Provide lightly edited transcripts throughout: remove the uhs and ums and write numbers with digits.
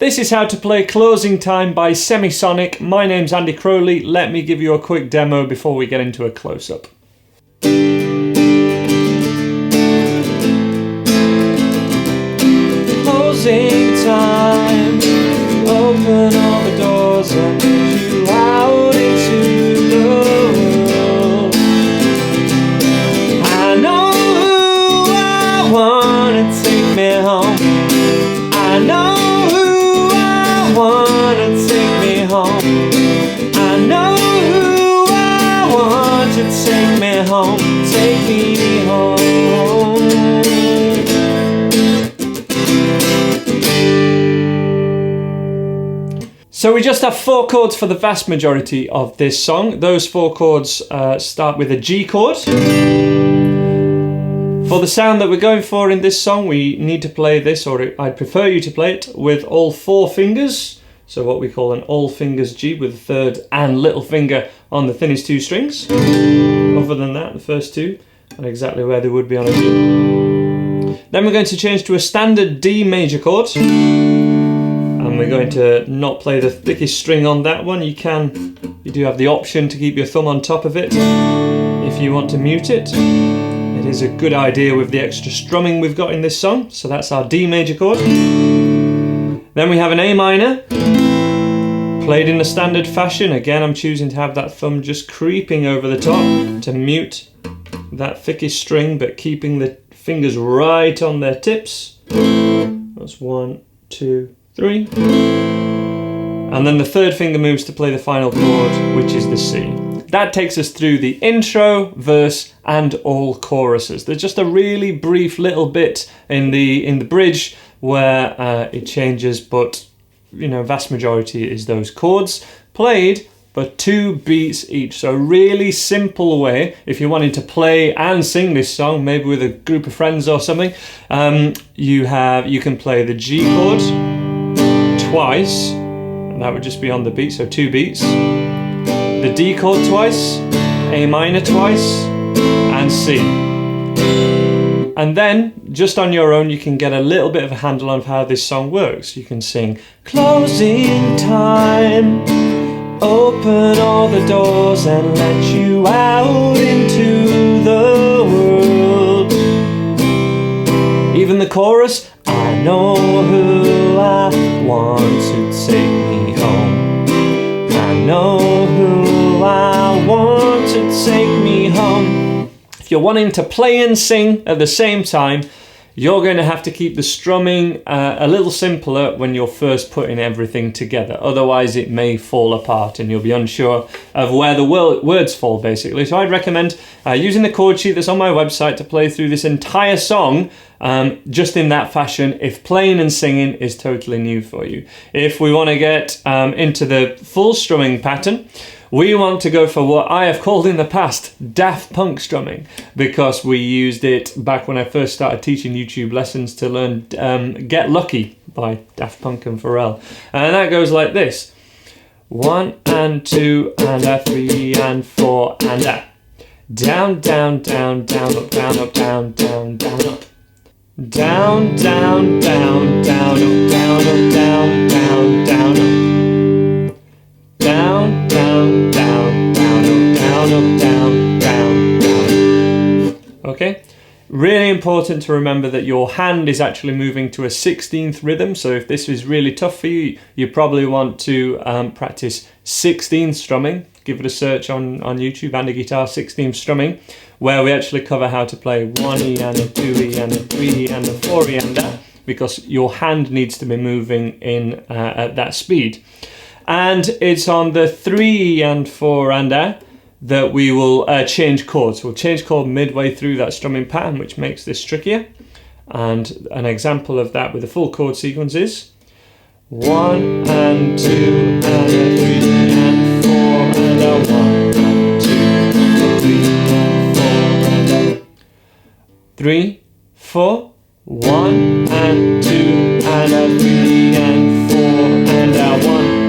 This is how to play Closing Time by Semisonic. My name's Andy Crowley. Let me give you a quick demo before we get into a close-up. Closing time, open all the doors and let you out into the world. I know who I want to take me home. I know who I want to take me home. I know who I want to take me home. Take me home. So we just have 4 chords for the vast majority of this song. Those 4 chords start with a G chord. For the sound that we're going for in this song, we need to play this, or I'd prefer you to play it, with all 4 fingers. So what we call an all fingers G, with the third and little finger on the thinnest 2 strings. Other than that, the first 2 are exactly where they would be on a G. Then we're going to change to a standard D major chord. And we're going to not play the thickest string on that one. You do have the option to keep your thumb on top of it if you want to mute it. It is a good idea with the extra strumming we've got in this song. So that's our D major chord. Then we have an A minor, played in a standard fashion. Again, I'm choosing to have that thumb just creeping over the top to mute that thickest string, but keeping the fingers right on their tips. That's 1, 2, 3. And then the third finger moves to play the final chord, which is the C. That takes us through the intro, verse, and all choruses. There's just a really brief little bit in the bridge where it changes, but vast majority is those chords played, but 2 beats each. So a really simple way, if you're wanting to play and sing this song, maybe with a group of friends or something, you can play the G chord twice, and that would just be on the beat, so 2 beats. The D chord twice, A minor twice, and C. And then, just on your own, you can get a little bit of a handle on how this song works. You can sing closing time, open all the doors and let you out into the world. Even the chorus, I know who I want to take me home. I know who I want to take me home. If you're wanting to play and sing at the same time, you're going to have to keep the strumming a little simpler when you're first putting everything together. Otherwise it may fall apart and you'll be unsure of where the words fall, basically. So I'd recommend using the chord sheet that's on my website to play through this entire song just in that fashion, if playing and singing is totally new for you. If we want to get into the full strumming pattern, we want to go for what I have called in the past Daft Punk strumming, because we used it back when I first started teaching YouTube lessons to learn Get Lucky by Daft Punk and Pharrell. And that goes like this. 1 and 2 and a 3 and 4 and a. Down, down, down, down, up, down, up, down, down, down, up. Down, down, down, down, up, down, up, down, down, down, up. Down, down, down, down, up, down, up, down, down, down. Okay? Really important to remember that your hand is actually moving to a 16th rhythm. So if this is really tough for you, you probably want to practice 16th strumming. Give it a search on YouTube, Andy Guitar 16th strumming, where we actually cover how to play 1E and a 2E and a 3E and a 4E and that, because your hand needs to be moving in at that speed. And it's on the 3 and 4 and a that we will change chords. We'll change chord midway through that strumming pattern, which makes this trickier. And an example of that with the full chord sequence is 1 and 2 and a 3 and 4 and a 1 and 2 and a 3 and 4 and a 3, 4, 1 and 2 and a 3 and 4 and a 1.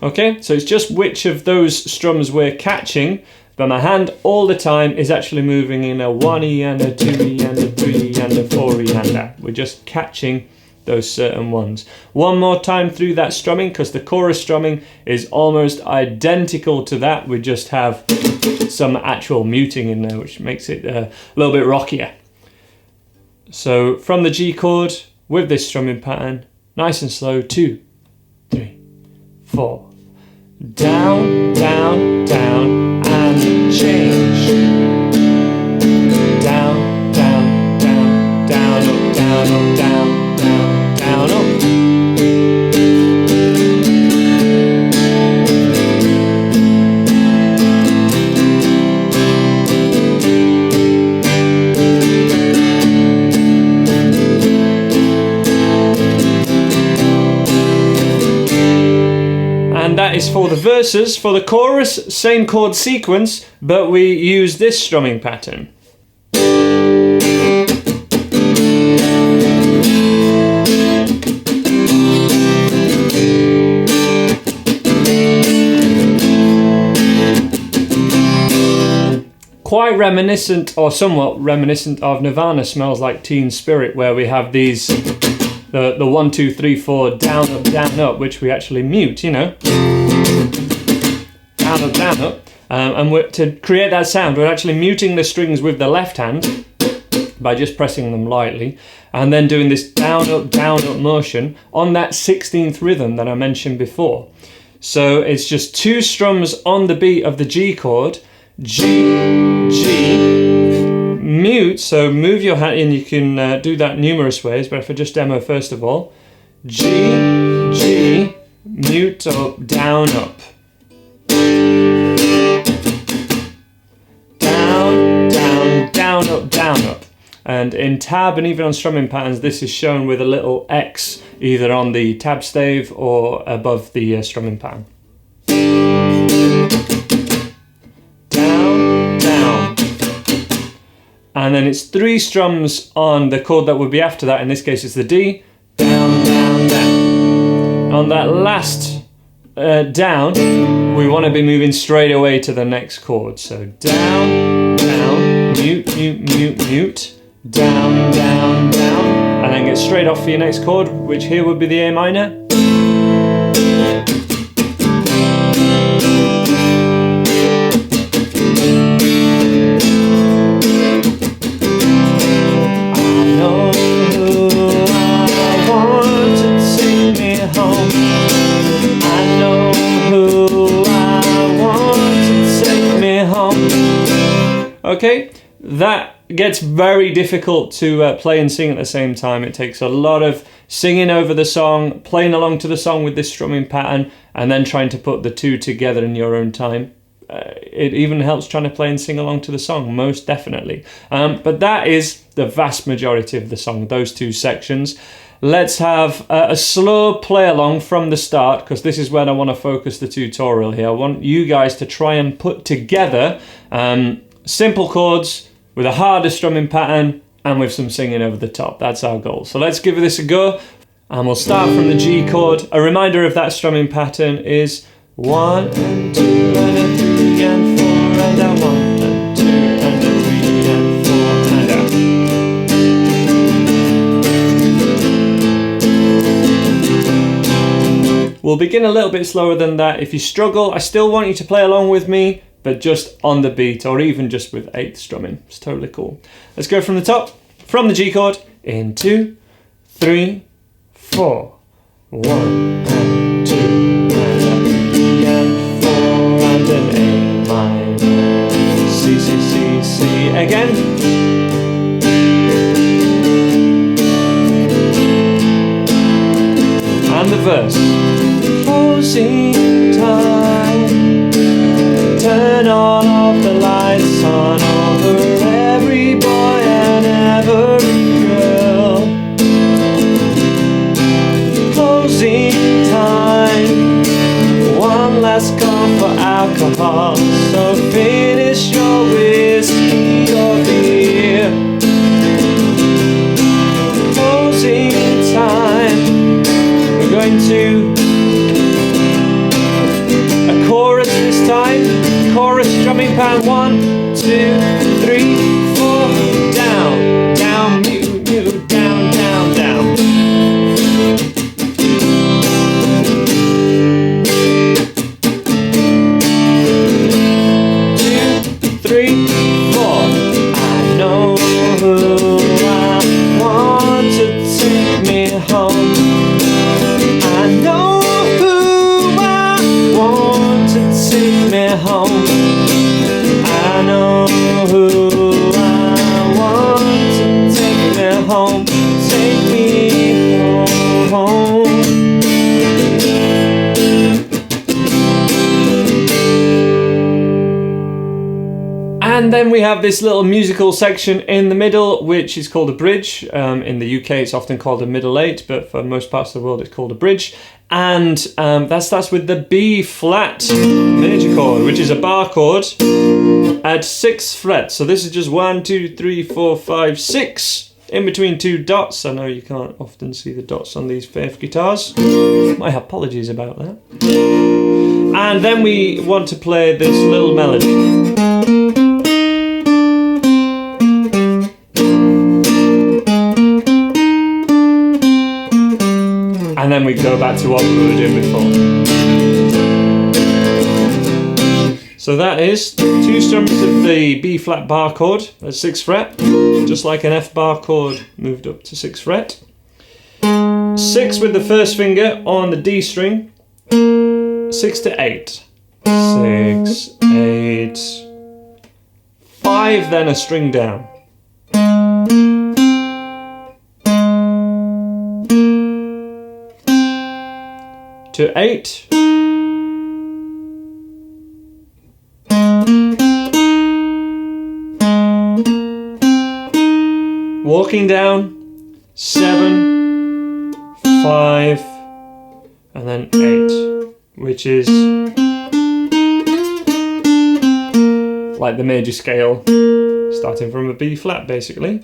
Okay, So it's just which of those strums we're catching, but my hand all the time is actually moving in a 1E and a 2E and a 3E and a 4E hander. We're just catching those certain ones. One more time through that strumming, because the chorus strumming is almost identical to that. We just have some actual muting in there, which makes it a little bit rockier. So from the G chord with this strumming pattern, nice and slow, 2, 3, 4. Down, down, down, and change. Down, down, down, down, up, down, up, down, down, down, up. And that is for the verses. For the chorus, same chord sequence, but we use this strumming pattern. Quite reminiscent, or somewhat reminiscent, of Nirvana Smells Like Teen Spirit, where we have these the 1, 2, 3, 4 down up, which we actually mute, you know, down up, and to create that sound we're actually muting the strings with the left hand by just pressing them lightly, and then doing this down up motion on that 16th rhythm that I mentioned before. So it's just 2 strums on the beat of the G chord, G, G, mute, so move your hand in. You can do that numerous ways, but if I just demo first of all, G, G, mute up, down up. Down, down, down up, down up. And in tab and even on strumming patterns, this is shown with a little X either on the tab stave or above the strumming pattern. And then it's 3 strums on the chord that would be after that. In this case, it's the D. Down, down, down. On that last down, we want to be moving straight away to the next chord. So down, down, mute, mute, mute, mute. Down, down, down. And then get straight off for your next chord, which here would be the A minor. Okay, that gets very difficult to play and sing at the same time. It takes a lot of singing over the song, playing along to the song with this strumming pattern, and then trying to put the two together in your own time. It even helps trying to play and sing along to the song, most definitely. But that is the vast majority of the song, those 2 sections. Let's have a slow play along from the start, because this is where I want to focus the tutorial here. I want you guys to try and put together simple chords with a harder strumming pattern and with some singing over the top. That's our goal. So let's give this a go, and we'll start from the G chord. A reminder of that strumming pattern is 1 and 2 and a 3 and 4 and a 1 and 2 and a 3 and a. We'll begin a little bit slower than that. If you struggle, I still want you to play along with me, but just on the beat, or even just with 8th strumming. It's totally cool. Let's go from the top, from the G chord, in 2, 3, 4. 1 and 2 and a 3 and 4 and an A minor. C, C, C, C again. And the verse. Closing time. Turn on all the lights on over every boy and every girl. Closing time. One last call for alcohol. So finish your whiskey or beer. Closing time. We're going to and 1, 2, 3, 4, down, down, mu, mu, down, down, down. 2, 3, 4. I know who I want to take me home. I know who I want to take me home. I know who I want to take me home. Take me home. And then we have this little musical section in the middle, which is called a bridge. In the UK, it's often called a middle eight, but for most parts of the world, it's called a bridge. And that starts with the B flat major chord, which is a bar chord at 6 frets. So this is just 1, 2, 3, 4, 5, 6 in between 2 dots. I know you can't often see the dots on these Faith guitars. My apologies about that. And then we want to play this little melody. And then we go back to what we were doing before. So that is 2 strums of the B flat bar chord at 6th fret, just like an F bar chord moved up to 6th fret. 6 with the first finger on the D string, 6 to 8. 6, 8, 5, then a string down. To 8, walking down, 7, 5, and then 8, which is like the major scale, starting from a B flat basically.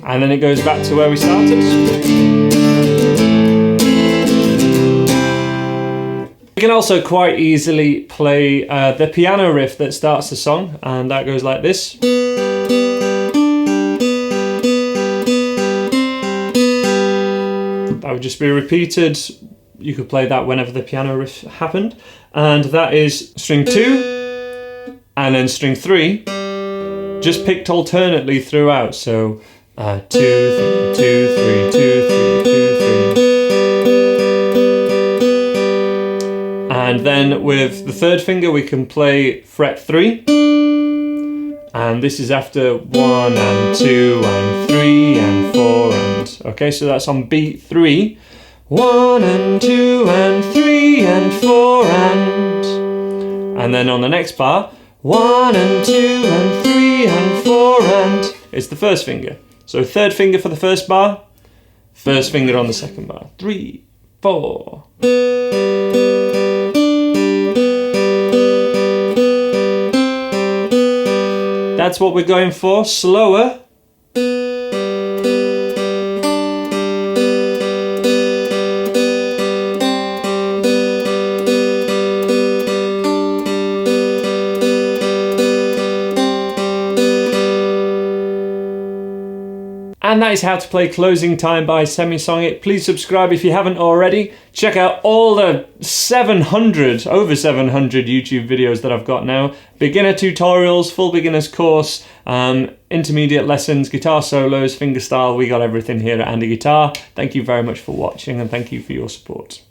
And then it goes back to where we started. We can also quite easily play the piano riff that starts the song, and that goes like this. That would just be repeated. You could play that whenever the piano riff happened. And that is string 2 and then string 3, just picked alternately throughout. So 2, 3, 2, 3, 2, 3, 2, 3. And then with the third finger we can play fret 3. And this is after 1 and 2 and 3 and 4 and... Okay, so that's on beat 3. 1 and 2 and 3 and 4 and... And then on the next bar, 1 and 2 and 3 and 4 and... It's the first finger. So third finger for the first bar, first finger on the second bar. 3, 4. That's what we're going for, slower. And that is how to play Closing Time by Semisonic. Please subscribe if you haven't already. Check out all the over 700 YouTube videos that I've got now. Beginner tutorials, full beginner's course, intermediate lessons, guitar solos, fingerstyle. We got everything here at Andy Guitar. Thank you very much for watching and thank you for your support.